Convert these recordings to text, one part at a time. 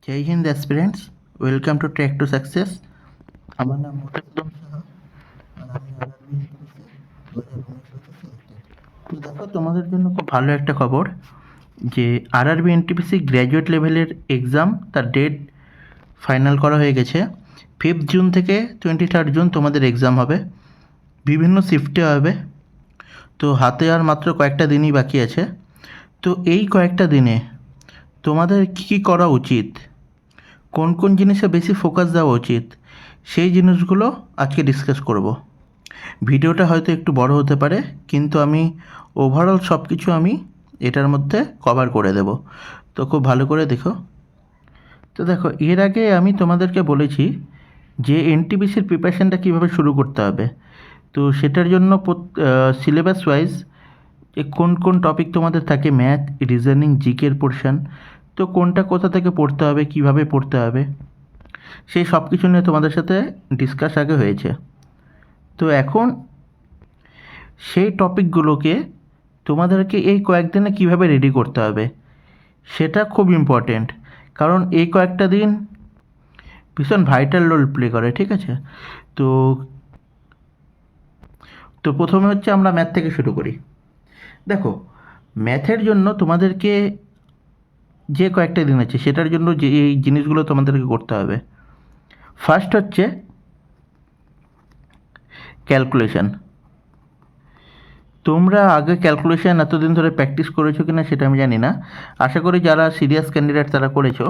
জয় হিন্দ aspirants, welcome to track to success. আমার নাম মোটাসুদ্দম সাহা আর আমি আরআরবি তো দেখো, তোমাদের জন্য খুব ভালো একটা খবর যে আরআরবি এনটিপিসি গ্র্যাজুয়েট লেভেলের এক্সাম তার ডেট ফাইনাল করা হয়ে গেছে। 5th জুন থেকে 23rd জুন তোমাদের এক্সাম হবে, বিভিন্ন শিফটে হবে। তো হাতে আর মাত্র কয়েকটা দিনই বাকি আছে। তো এই কয়েকটা দিনে তোমাদের কী কী করা উচিত, কোন কোন জিনিসে বেশি ফোকাস দেওয়া উচিত, সেই জিনিসগুলো আজকে ডিসকাস করব। ভিডিওটা হয়তো একটু বড় হতে পারে, কিন্তু আমি ওভারঅল সব কিছু আমি এটার মধ্যে কভার করে দেব। তো খুব ভালো করে দেখো। তো দেখো, এর আগে আমি তোমাদেরকে বলেছি যে এনটিপিসির প্রিপারেশানটা কীভাবে শুরু করতে হবে। তো সেটার জন্য সিলেবাস ওয়াইজ কোন কোন টপিক তোমাদের থাকে, ম্যাথ, রিজনিং, জিকের পোর্শন, তো কোনটা কোথা থেকে পড়তে হবে, কিভাবে পড়তে হবে, সেই সব কিছু নিয়ে তোমাদের সাথে ডিসকাস আগে হয়েছে। তো এখন সেই টপিকগুলোকে তোমাদেরকে এই কয়েকদিনে কিভাবে রেডি করতে হবে সেটা খুব ইম্পর্টেন্ট, কারণ এই কয়েকটা দিন ভীষণ ভাইটাল রোল প্লে করে, ঠিক আছে? তো তো প্রথমে হচ্ছে আমরা ম্যাথ থেকে শুরু করি। দেখো, ম্যাথের জন্য তোমাদেরকে যে কয়েকটা দিন আছে সেটার জন্য যে এই জিনিসগুলো তোমাদেরকে করতে হবে। ফার্স্ট হচ্ছে ক্যালকুলেশন। তোমরা আগে ক্যালকুলেশন এতদিন ধরে প্র্যাকটিস করেছো কিনা সেটা আমি জানি না, আশা করি যারা সিরিয়াস ক্যান্ডিডেট তারা করেছো।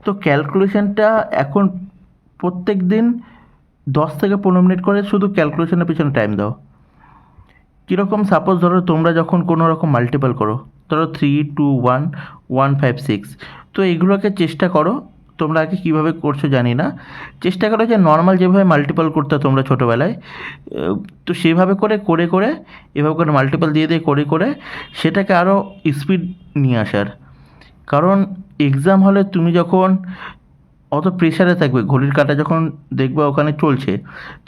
তো ক্যালকুলেশনটা এখন প্রত্যেক দিন 10 থেকে 15 মিনিট করে শুধু ক্যালকুলেশনের পিছনে টাইম দাও। কীরকম, সাপোজ ধরো তোমরা যখন কোনো রকম মাল্টিপল করো, ধরো 3, 2, 1, 1, 5, 6, তো এগুলোকে চেষ্টা করো। তোমরা আগে কীভাবে করছো জানি না, চেষ্টা করো যে নর্মাল যেভাবে মাল্টিপল করতে তোমরা ছোটোবেলায়, তো সেভাবে করে করে করে এভাবে করে মাল্টিপল দিয়ে দিয়ে করে করে সেটাকে আরও স্পিড নিয়ে আসার। কারণ এক্সাম হলে তুমি যখন অত প্রেশারে থাকবে, ঘড়ির কাঁটা যখন দেখবে ওখানে চলছে,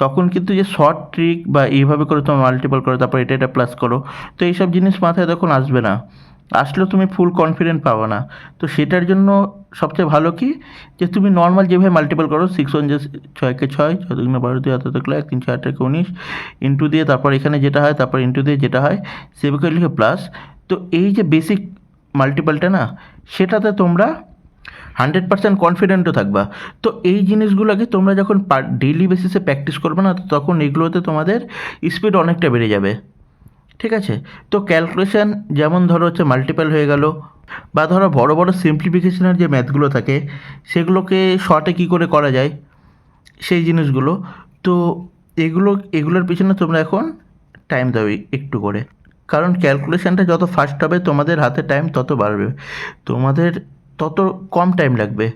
তখন কিন্তু যে শর্ট ট্রিক বা এইভাবে করে তোমার মাল্টিপল করো, তারপর এটা এটা প্লাস করো, তো এইসব জিনিস মাথায় তখন আসবে না, আসলেও তুমি ফুল কনফিডেন্ট পাবো না। তো সেটার জন্য সবচেয়ে ভালো কি, যে তুমি নর্মাল যেভাবে মাল্টিপল করো, 6 যে 6 কে 6, 6 2 12 2 হাতে থাকলে 1 3 4 8 19 ইন্টু দিয়ে তারপর এখানে যেটা হয়, তারপর ইন্টু দিয়ে যেটা হয় সেভাবে লিখে প্লাস। তো এই যে বেসিক মাল্টিপলটা না, সেটাতে তোমরা 100% কনফিডেন্টও থাকবা। তো এই জিনিসগুলোকে তোমরা যখন ডেইলি বেসিসে প্র্যাকটিস করবে না, তখন এগুলোতে তোমাদের স্পিড অনেকটা বেড়ে যাবে, ঠিক আছে? তো ক্যালকুলেশন যেমন ধরো হচ্ছে মাল্টিপল হয়ে গেল, বা ধরো বড় বড় সিম্পলিফিকেশনের যে ম্যাথগুলো থাকে সেগুলোকে শর্টে কী করে করা যায়, সেই জিনিসগুলো। তো এগুলোর পিছনে তোমরা এখন টাইম দাও একটু করে, কারণ ক্যালকুলেশনটা যত ফাস্ট হবে তোমাদের হাতে টাইম তত বাড়বে, তোমাদের তত কম টাইম লাগবে।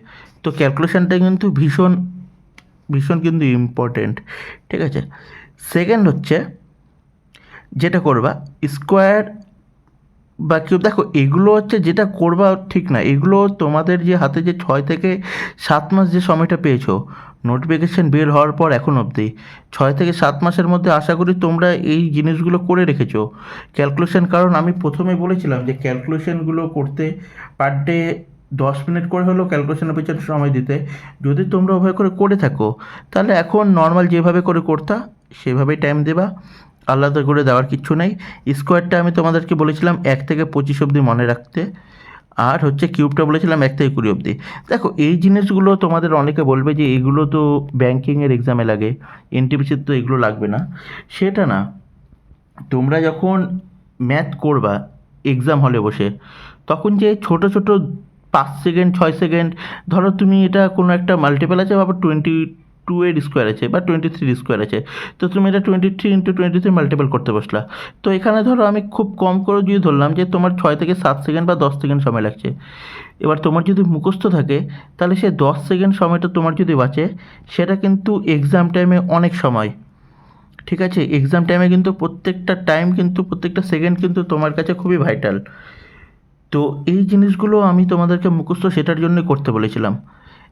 তো ক্যালকুলেশনটা কিন্তু ভীষণ ভীষণ কিন্তু ইম্পর্টেন্ট, ঠিক আছে? সেকেন্ড হচ্ছে যেটা করবা, স্কোয়ার বা কিউব। দেখো, এগুলো হচ্ছে যেটা করবা ঠিক না, এগুলো তোমাদের যে হাতে যে 6 থেকে 7 মাস যে সময়টা পেয়েছো নোটিফিকেশান বের হওয়ার পর এখন অবধি, 6 থেকে 7 মাসের মধ্যে আশা করি তোমরা এই জিনিসগুলো করে রেখেছো ক্যালকুলেশন। কারণ আমি প্রথমে বলেছিলাম যে ক্যালকুলেশনগুলো করতে পার ডে 10 মিনিট করে হলেও ক্যালকুলেশনের পিছনে সময় দিতে। যদি তোমরা ওভাবে করে করে থাকো, তাহলে এখন নর্মাল যেভাবে করে করতা সেভাবেই টাইম দেবা, আলাদা করে দেওয়ার কিচ্ছু নেই। স্কোয়ারটা আমি তোমাদেরকে বলেছিলাম 1 থেকে 25 অবধি মনে রাখতে, আর হচ্ছে কিউবটা বলেছিলাম 1 থেকে 20 অবধি। দেখো, এই জিনিসগুলো তোমাদের অনেকে বলবে যে এগুলো তো ব্যাঙ্কিংয়ের এক্সামে লাগে, এনটিপিসির তো এগুলো লাগবে না। সেটা না, তোমরা যখন ম্যাথ করবা এক্সাম হলে বসে, তখন যে ছোট ছোট 5 সেকেন্ড 6 সেকেন্ড, ধরো তুমি এটা কোনো একটা মাল্টিপল আছে, বা 22 এর স্কোয়ার আছে বা 23 স্কোয়ার আছে, তো তুমি এটা 23 × 23 মাল্টিপল করতে বসলা। তো এখানে ধরো আমি খুব কম করে যদি ধরলাম যে তোমার 6 থেকে 7 সেকেন্ড বা 10 সেকেন্ড সময় লাগছে। এবার তোমার যদি মুখস্থ থাকে, তাহলে সে 10 সেকেন্ড সময়টা তোমার যদি বাঁচে, সেটা কিন্তু এক্সাম টাইমে অনেক সময়, ঠিক আছে? এক্সাম টাইমে কিন্তু প্রত্যেকটা টাইম কিন্তু প্রত্যেকটা সেকেন্ড কিন্তু তোমার কাছে খুবই ভাইটাল। তো এই জিনিসগুলো আমি তোমাদেরকে মুখস্থ সেটার জন্যই করতে বলেছিলাম,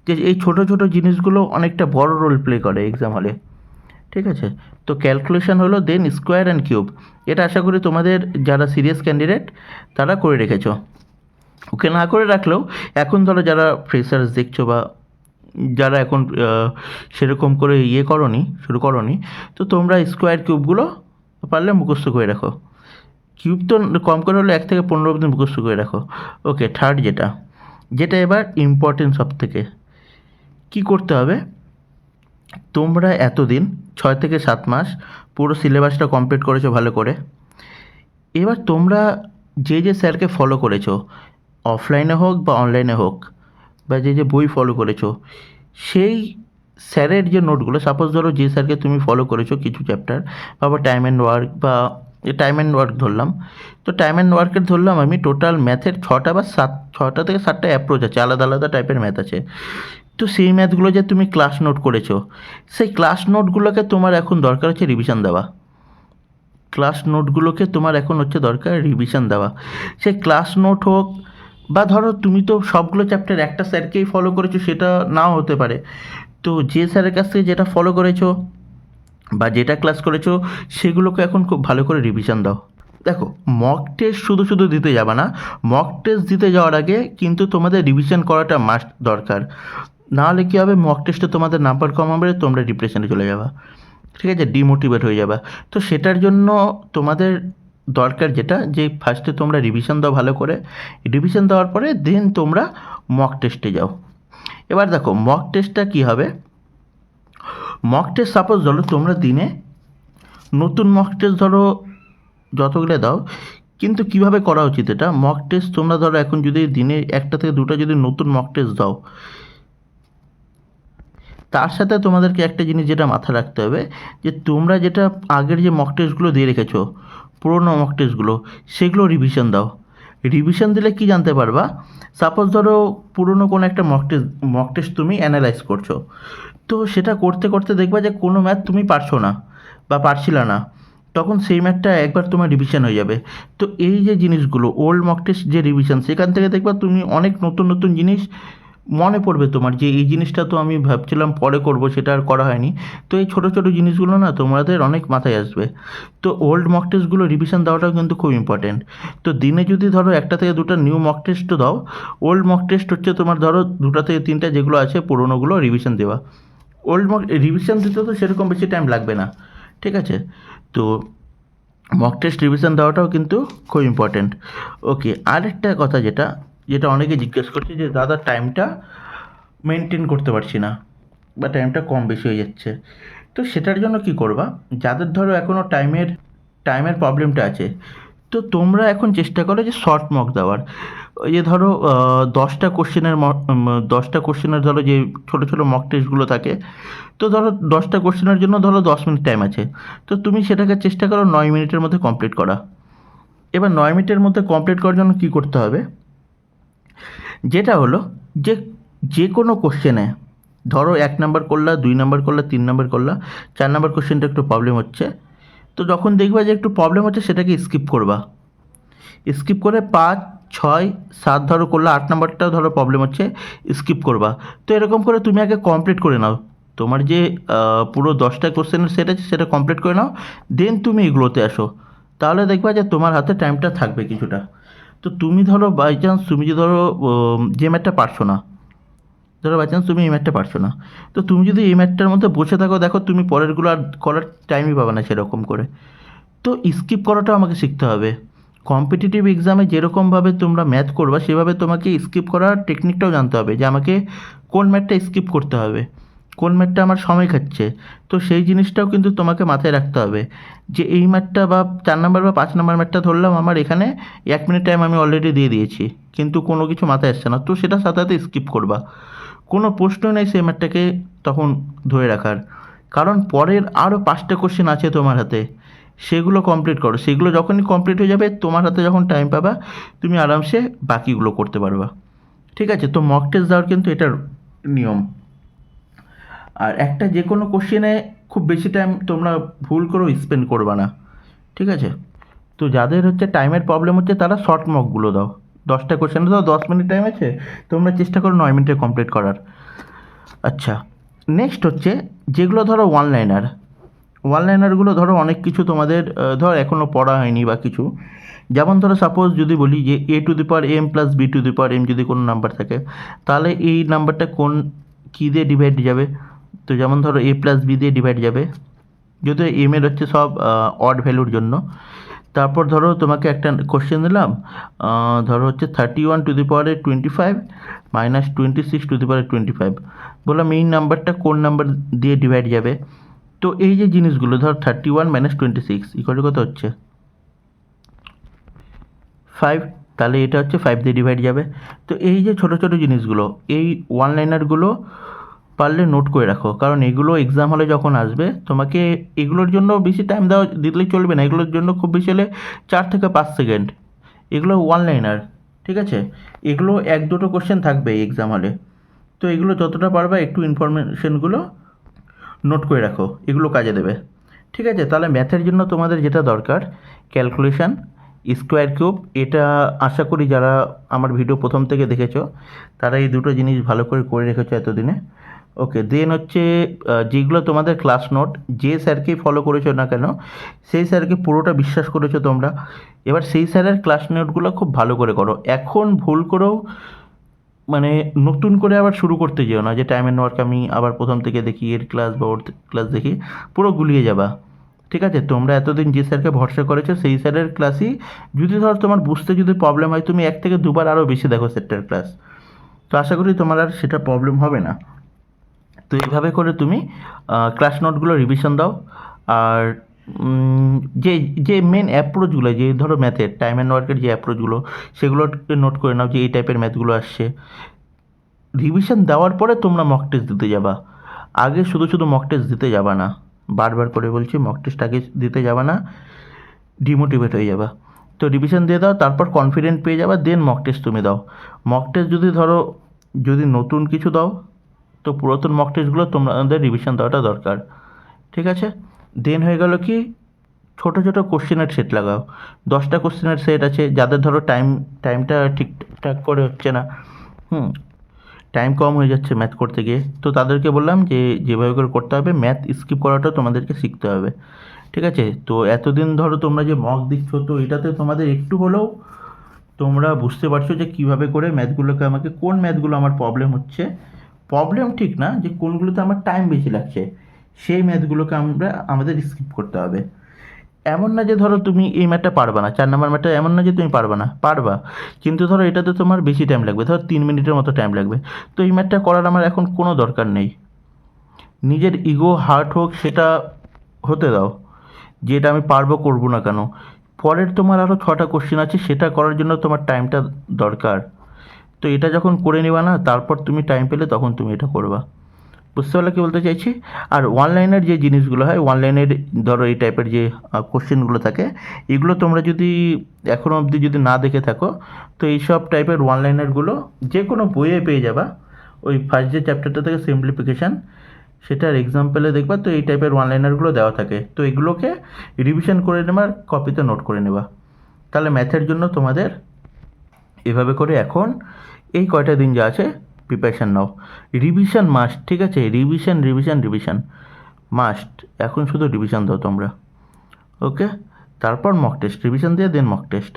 যে এই ছোট ছোট জিনিসগুলো অনেকটা বড় রোল প্লে করে এক্সাম হলে, ঠিক আছে? তো ক্যালকুলেশন হলো, দেন স্কোয়ার অ্যান্ড কিউব, এটা আশা করি তোমাদের যারা সিরিয়াস ক্যান্ডিডেট তারা করে রেখেছো। ওকে না করে রাখলেও এখন ধরো যারা ফ্রেশার্স দেখছো বা যারা এখন সেরকম করে শুরু করনি, তো তোমরা স্কোয়ার কিউবগুলো পারলে মুখস্থ করে রাখো। কিউব তো কম করে হলে 1 থেকে 15 অবধি মুখস্থ করে রাখো। ওকে, থার্ড যেটা এবার ইম্পর্টেন্ট সব থেকে, কী করতে হবে, তোমরা এতদিন 6 থেকে 7 মাস পুরো সিলেবাসটা কমপ্লিট করেছো ভালো করে। এবার তোমরা যে স্যারকে ফলো করেছো, অফলাইনে হোক বা অনলাইনে হোক, বা যে বই ফলো করেছো, সেই স্যারের যে নোটগুলো, সাপোজ ধরো যে স্যারকে তুমি ফলো করেছো কিছু চ্যাপ্টার, বা টাইম অ্যান্ড ওয়ার্ক বা টাইম অ্যান্ড ওয়ার্ক ধরলাম, তো টাইম অ্যান্ড ওয়ার্কের ধরলাম আমি টোটাল ম্যাথের 6টা থেকে 7টা অ্যাপ্রোচ আছে, আলাদা আলাদা টাইপের ম্যাথ আছে। তো সেই ম্যাথগুলো যে তুমি ক্লাস নোট করেছো, সেই ক্লাস নোটগুলোকে তোমার এখন দরকার হচ্ছে রিভিশন দেওয়া। সেই ক্লাস নোট হোক, বা ধরো তুমি তো সবগুলো চ্যাপ্টার একটা স্যারকেই ফলো করেছো, সেটা নাও হতে পারে। তো যে স্যারের কাছ থেকে যেটা ফলো করেছো বা যেটা ক্লাস করেছো, সেগুলোকে এখন খুব ভালো করে রিভিশন দাও। দেখো, মক টেস্ট শুধু শুধু দিতে যাবে না, মক টেস্ট দিতে যাওয়ার আগে কিন্তু তোমাদের রিভিশন করাটা মাস্ট দরকার। নাহলে কী হবে, মক টেস্টে তোমাদের নাম্বার কম হবে, তোমরা ডিপ্রেশনে চলে যাবে, ঠিক আছে, ডিমোটিভেট হয়ে যাবে। তো সেটার জন্য তোমাদের দরকার যেটা, যে ফার্স্টে তোমরা রিভিশন দাও ভালো করে, রিভিশন দেওয়ার পরে দেন তোমরা মক টেস্টে যাও। এবার দেখো মক টেস্টটা কী হবে, মক টেস্ট সাপোজ ধরো তোমরা দিনে নতুন মক টেস্ট ধরো যতগুলো দাও, কিন্তু কিভাবে করা উচিত এটা, মক টেস্ট তোমরা ধরো এখন যদি দিনে 1টা থেকে 2টা যদি নতুন মক টেস্ট দাও, তার সাথে তোমাদেরকে একটা জিনিস যেটা মাথায় রাখতে হবে, যে তোমরা যেটা আগের যে মক টেস্টগুলো দিয়ে রেখেছো, পুরোনো মক টেস্টগুলো, সেগুলো রিভিশন দাও। রিভিশন দিলে কি জানতে পারবা, সাপোজ ধরো পুরোনো কোনো একটা মক টেস্ট তুমি অ্যানালাইজ করছো, তো সেটা করতে করতে দেখবা যে কোনো ম্যাথ তুমি পারছো না বা পারছিলা না, তখন সেই ম্যাথটা একবার তোমার রিভিশন হয়ে যাবে। তো এই যে জিনিসগুলো ওল্ড মক টেস্ট যে রিভিশন, সেখান থেকে দেখবা তুমি অনেক নতুন নতুন জিনিস মনে পড়বে তোমার, যে এই জিনিসটা তো আমি ভাবছিলাম পরে করব, সেটা আর করা হয়নি। তো এই ছোটো ছোটো জিনিসগুলো না তোমাদের অনেক মাথায় আসবে। তো ওল্ড মক টেস্টগুলো রিভিশন দেওয়াটাও কিন্তু খুব ইম্পর্টেন্ট। তো দিনে যদি ধরো 1টা থেকে 2টা নিউ মক টেস্টও দাও, ওল্ড মক টেস্ট হচ্ছে তোমার ধরো 2টা থেকে 3টা যেগুলো আছে পুরোনোগুলো রিভিশন দেওয়া। ওল্ড মক রিভিশন দিতে তো সেরকম বেশি টাইম লাগবে না, ঠিক আছে। তো মক টেস্ট রিভিশন দেওয়াটাও কিন্তু খুব ইম্পর্টেন্ট। ওকে, আরেকটা কথা যেটা যেটা অনেকে জিজ্ঞেস করছে, যে দাদা টাইমটা মেনটেন করতে পারছি না, বা টাইমটা কম বেশি হয়ে যাচ্ছে। তো সেটার জন্য কি করবা, যাদের ধরো এখনও টাইমের প্রবলেমটা আছে, তো তোমরা এখন চেষ্টা করো যে শর্ট মক দেওয়ার। ওই যে ধরো 10টা কোশ্চেনের ধরো যে ছোটো ছোটো মক টেস্টগুলো থাকে, তো ধরো 10টা কোশ্চেনের জন্য ধরো 10 মিনিট টাইম আছে, তো তুমি সেটাকে চেষ্টা করো 9 মিনিটের মধ্যে কমপ্লিট করা। এবার 9 মিনিটের মধ্যে কমপ্লিট করার জন্য কী করতে হবে, যেটা হলো যে যে কোনো কোশ্চেনে ধরো 1 নাম্বার করলা, 2 নাম্বার করলা, 3 নাম্বার করলা, 4 নাম্বার কোশ্চেনটা একটু প্রবলেম হচ্ছে, তো যখন দেখবা যে একটু প্রবলেম হচ্ছে, সেটাকে স্কিপ করবা। স্কিপ করে 5, 6, 7 ধরো করলা, 8 নাম্বারটাও ধরো প্রবলেম হচ্ছে, স্কিপ করবা। তো এরকম করে তুমি আগে কমপ্লিট করে নাও, তোমার যে পুরো 10টা কোশ্চেনের সেট আছে সেটা কমপ্লিট করে নাও, দেন তুমি এগুলোতে আসো। তাহলে দেখবা যে তোমার হাতে টাইমটা থাকবে কিছুটা। তো তুমি ধরো বাই চান্স তুমি যে ধরো যে ম্যাথটা পারছো না, ধরো বাই চান্স তুমি এই ম্যাথটা পারছো না, তো তুমি যদি এই ম্যাথটার মধ্যে বসে থাকো, দেখো তুমি পরেরগুলো আর করার টাইমই পাবে না সেরকম করে। তো স্কিপ করাটাও আমাকে শিখতে হবে। কম্পিটিটিভ এক্সামে যেরকমভাবে তোমরা ম্যাথ করবা, সেভাবে তোমাকে স্কিপ করার টেকনিকটাও জানতে হবে, যে আমাকে কোন ম্যাথটা স্কিপ করতে হবে, কোন ম্যাথটা আমার সময় খাচ্ছে। তো সেই জিনিসটাও কিন্তু তোমাকে মাথায় রাখতে হবে, যে এই ম্যাথটা বা 4 নাম্বার বা 5 নাম্বার ম্যাথটা ধরলাম, আমার এখানে 1 মিনিট টাইম আমি অলরেডি দিয়ে দিয়েছি, কিন্তু কোনো কিছু মাথায় আসছে না, তো সেটা সাথে সাথে স্কিপ করবা। কোনো প্রশ্ন নেই সেই ম্যাথটাকে তখন ধরে রাখার, কারণ পরের আরও 5টা কোশ্চেন আছে তোমার হাতে, সেগুলো কমপ্লিট করো। সেগুলো যখনই কমপ্লিট হয়ে যাবে, তোমার হাতে যখন টাইম পাবা, তুমি আরামসে বাকিগুলো করতে পারবা, ঠিক আছে। তো মক টেস্ট দেওয়ার কিন্তু এটার নিয়ম। আর একটা যে কোনো কোশ্চেনে খুব বেশি টাইম তোমরা ভুল করেও স্পেন্ড করবা না, ঠিক আছে। তো যাদের হচ্ছে টাইমের প্রবলেম হচ্ছে, তারা শর্ট মকগুলো দাও। 10টা কোশ্চেনে দাও, 10 মিনিট টাইম আছে, তোমরা চেষ্টা করো 9 মিনিটে কমপ্লিট করার। আচ্ছা, নেক্সট হচ্ছে যেগুলো ধরো ওয়ান লাইনার, ওয়ান লাইনারগুলো ধরো অনেক কিছু তোমাদের ধর এখনও পড়া হয়নি বা কিছু, যেমন ধরো সাপোজ যদি বলি যে a to the power m plus b to the power m যদি কোনো নাম্বার থাকে, তাহলে এই নাম্বারটা কোন কী দিয়ে ডিভাইড যাবে? তো যেমন ধরো এ প্লাস বি দিয়ে ডিভাইড যাবে, যদিও এম এর হচ্ছে সব অড ভ্যালুর জন্য। তারপর ধরো তোমাকে একটা কোশ্চেন দিলাম, ধরো হচ্ছে 31 টু দি পাওয়ারে 25 মাইনাস 26 টু দি পাওয়ারে 25, বললাম এই নাম্বারটা কোন নাম্বার দিয়ে ডিভাইড যাবে? তো এই যে জিনিসগুলো ধর 31 মাইনাস 26 ইকুয়াল কত হচ্ছে 5, তাহলে এটা হচ্ছে 5 দিয়ে ডিভাইড যাবে। তো এই যে ছোটো ছোটো জিনিসগুলো, এই ওয়ান লাইনারগুলো পারলে নোট করে রাখো, কারণ এগুলো এক্সাম হলে যখন আসবে তোমাকে এগুলোর জন্য বেশি টাইম দিলেই চলবে না, এগুলোর জন্য খুব বেশি হলে 4 থেকে 5 সেকেন্ড, এগুলো ওয়ান লাইনার, ঠিক আছে? এগুলো এক দুটো কোশ্চেন থাকবে এক্সাম হলে, তো এগুলো যতটা পারবা একটু ইনফরমেশনগুলো নোট করে রাখো, এগুলো কাজে দেবে, ঠিক আছে? তাহলে ম্যাথের জন্য তোমাদের যেটা দরকার ক্যালকুলেশন, স্কোয়ার কিউব, এটা আশা করি যারা আমার ভিডিও প্রথম থেকে দেখেছো তারা এই দুটো জিনিস ভালো করে রেখেছো এতদিনে। ওকে, দেন হচ্ছে যেগুলো তোমাদের ক্লাস নোট, যে স্যারকেই ফলো করেছো না কেন সেই স্যারকে পুরোটা বিশ্বাস করেছো তোমরা, এবার সেই স্যারের ক্লাস নোটগুলো খুব ভালো করে করো। এখন ভুল করেও মানে নতুন করে আবার শুরু করতে যেও না যে টাইম অ্যান্ড ওয়ার্ক আমি আবার প্রথম থেকে দেখি, এর ক্লাস বা ওর ক্লাস দেখি, পুরো গুলিয়ে যাবা, ঠিক আছে? তোমরা এতদিন যে স্যারকে ভরসা করেছো সেই স্যারের ক্লাসই, যদি ধর তোমার বুঝতে যদি প্রবলেম হয় তুমি 1 থেকে 2 বার আরও বেশি দেখো স্যারটার ক্লাস, তো আশা করি তোমার আর সেটা প্রবলেম হবে না। তো এইভাবে করে তুমি ক্লাস নোটগুলো রিভিশন দাও। আর যে যে মেন অ্যাপ্রোচগুলো, যে ধরো ম্যাথের টাইম অ্যান্ড ওয়ার্কের যে অ্যাপ্রোচগুলো সেগুলো নোট করে নাও যে এই টাইপের ম্যাথগুলো আসছে। রিভিশন দেওয়ার পরে তোমরা মক টেস্ট দিতে যাবা, আগে শুধু শুধু মক টেস্ট দিতে যাবা না, বারবার করে বলছি মক টেস্ট আগে দিতে যাবা না, ডিমোটিভেট হয়ে যাবা। তো রিভিশন দিয়ে দাও, তারপর কনফিডেন্ট পেয়ে যাবা, দেন মক টেস্ট তুমি দাও। মক টেস্ট যদি ধরো যদি নতুন কিছু দাও তো পুরাতন মক টেস্টগুলো তোমাদের রিভিশন দেওয়াটা দরকার, ঠিক আছে? দেন হয়ে গেল কি, ছোটো ছোটো কোশ্চেনের সেট লাগাও, 10টা কোশ্চেনের সেট আছে, যাদের ধরো টাইমটা ঠিকঠাক করে হচ্ছে না, টাইম কম হয়ে যাচ্ছে ম্যাথ করতে গিয়ে, তো তাদেরকে বললাম যে যেভাবে করে করতে হবে, ম্যাথ স্কিপ করাটা তোমাদেরকে শিখতে হবে, ঠিক আছে? তো এতদিন ধরো তোমরা যে মক দিচ্ছ, তো এটাতে তোমাদের একটু হলেও তোমরা বুঝতে পারছো যে কীভাবে করে ম্যাথগুলোকে, আমাকে কোন ম্যাথগুলো আমার প্রবলেম হচ্ছে, প্রবলেম ঠিক না, যে কোনগুলোতে আমার টাইম বেশি লাগছে সেই ম্যাথগুলোকে আমাদের স্কিপ করতে হবে। এমন না যে ধরো তুমি এই ম্যাথটা পারবা না, 4 নম্বর ম্যাথটা এমন না যে তুমি পারবা না, পারবা, কিন্তু ধরো এটাতে তোমার বেশি টাইম লাগবে, ধরো 3 মিনিটের মতো টাইম লাগবে, তো এই ম্যাথটা করার আমার এখন কোনো দরকার নেই। নিজের ইগো হার্ট হোক সেটা হতে দাও, যে এটা আমি পারবো, করবো না কেন, পরের তোমার আরও 6টা কোশ্চেন আছে, সেটা করার জন্য তোমার টাইমটা দরকার। তো এটা যখন করে নেবা না, তারপর তুমি টাইম পেলে তখন তুমি এটা করবা। বুঝতে পারলে কী বলতে চাইছি? আর অনলাইনের যে জিনিসগুলো হয়, অনলাইনের ধরো এই টাইপের যে কোশ্চেনগুলো থাকে, এগুলো তোমরা যদি এখনও অবধি যদি না দেখে থাকো, তো এইসব টাইপের অনলাইনারগুলো যে কোনো বইয়ে পেয়ে যাবা, ওই ফার্স্ট যে চ্যাপ্টারটা থেকে সিম্পলিফিকেশান, সেটার এক্সাম্পলে দেখবা, তো এই টাইপের অনলাইনারগুলো দেওয়া থাকে, তো এগুলোকে রিভিশন করে নেবার, কপিতে নোট করে নেবা, তাহলে ম্যাথের জন্য তোমাদের এভাবে করে এখন এই কয়টা দিন যা আছে প্রিপারেশান নাও। রিভিশন মাস্ট, ঠিক আছে? রিভিশন রিভিশন রিভিশন মাস্ট, এখন শুধু রিভিশন দাও তোমরা, ওকে? তারপর মক টেস্ট, রিভিশন দিয়ে দেন মক টেস্ট।